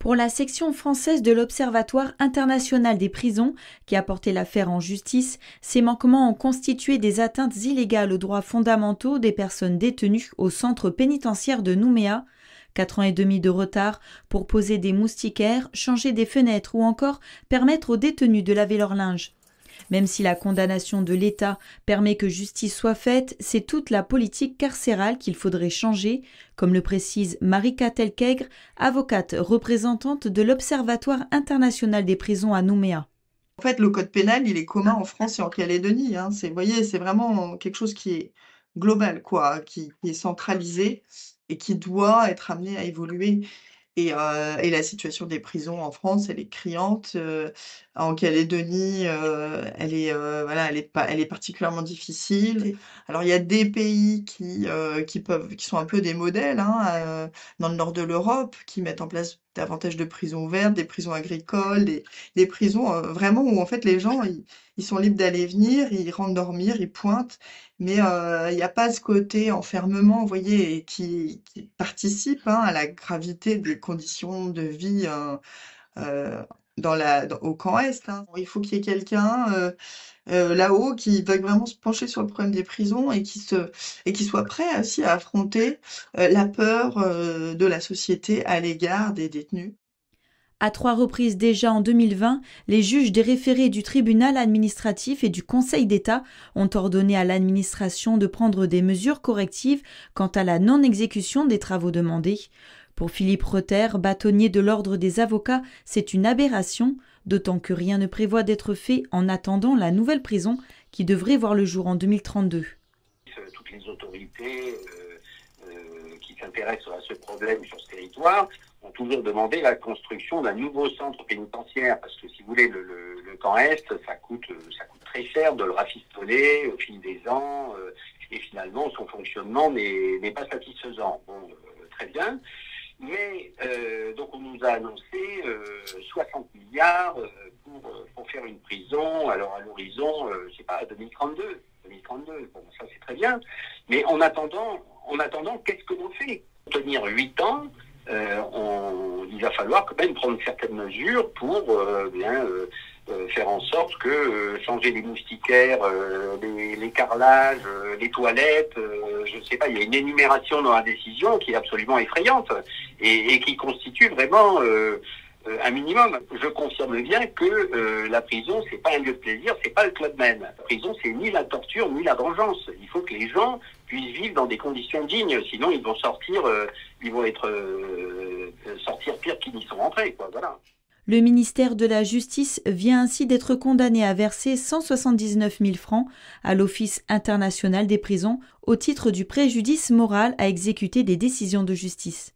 Pour la section française de l'Observatoire international des prisons, qui a porté l'affaire en justice, ces manquements ont constitué des atteintes illégales aux droits fondamentaux des personnes détenues au centre pénitentiaire de Nouméa. 4 ans et demi de retard pour poser des moustiquaires, changer des fenêtres ou encore permettre aux détenus de laver leur linge. Même si la condamnation de l'État permet que justice soit faite, c'est toute la politique carcérale qu'il faudrait changer, comme le précise Marika Telkegre, avocate représentante de l'Observatoire international des prisons à Nouméa. En fait, le code pénal, il est commun en France et en Calédonie, hein. Vous voyez, c'est vraiment quelque chose qui est global, quoi, qui est centralisé et qui doit être amené à évoluer. Et la situation des prisons en France, elle est criante, en Calédonie, voilà, elle est particulièrement difficile. Alors il y a des pays qui sont un peu des modèles, hein, dans le nord de l'Europe, qui mettent en place davantage de prisons ouvertes, des prisons agricoles, des prisons, vraiment où en fait les gens, ils sont libres d'aller et venir, ils rentrent dormir, ils pointent, mais il y a pas ce côté enfermement, vous voyez, et qui participe, hein, à la gravité des conditions de vie, au camp Est, hein. Il faut qu'il y ait quelqu'un, là-haut qui veuille vraiment se pencher sur le problème des prisons et qui soit prêt aussi à affronter, la peur, de la société à l'égard des détenus. À 3 reprises déjà en 2020, les juges des référés du tribunal administratif et du Conseil d'État ont ordonné à l'administration de prendre des mesures correctives quant à la non-exécution des travaux demandés. Pour Philippe Reuter, bâtonnier de l'Ordre des avocats, c'est une aberration, d'autant que rien ne prévoit d'être fait en attendant la nouvelle prison qui devrait voir le jour en 2032. Toutes les autorités qui s'intéressent à ce problème sur ce territoire ont toujours demandé la construction d'un nouveau centre pénitentiaire, parce que si vous voulez, le camp Est, ça coûte très cher de le rafistoler au fil des ans, et finalement son fonctionnement n'est pas satisfaisant. Bon, très bien. Mais donc on nous a annoncé 60 milliards pour faire une prison, alors à l'horizon, je sais pas, 2032. Bon, ça c'est très bien. Mais en attendant, qu'est-ce que l'on fait? Tenir 8 ans, il va falloir quand même prendre certaines mesures pour faire en sorte que changer les moustiquaires, les carrelages, les toilettes, je ne sais pas, il y a une énumération dans la décision qui est absolument effrayante et qui constitue vraiment un minimum. Je confirme bien que la prison, c'est pas un lieu de plaisir, c'est pas le Club Med. La prison, c'est ni la torture ni la vengeance. Il faut que les gens puissent vivre dans des conditions dignes, sinon ils vont sortir pire qu'ils n'y sont rentrés, quoi. Voilà. Le ministère de la Justice vient ainsi d'être condamné à verser 179 000 francs à l'Office international des prisons au titre du préjudice moral à exécuter des décisions de justice.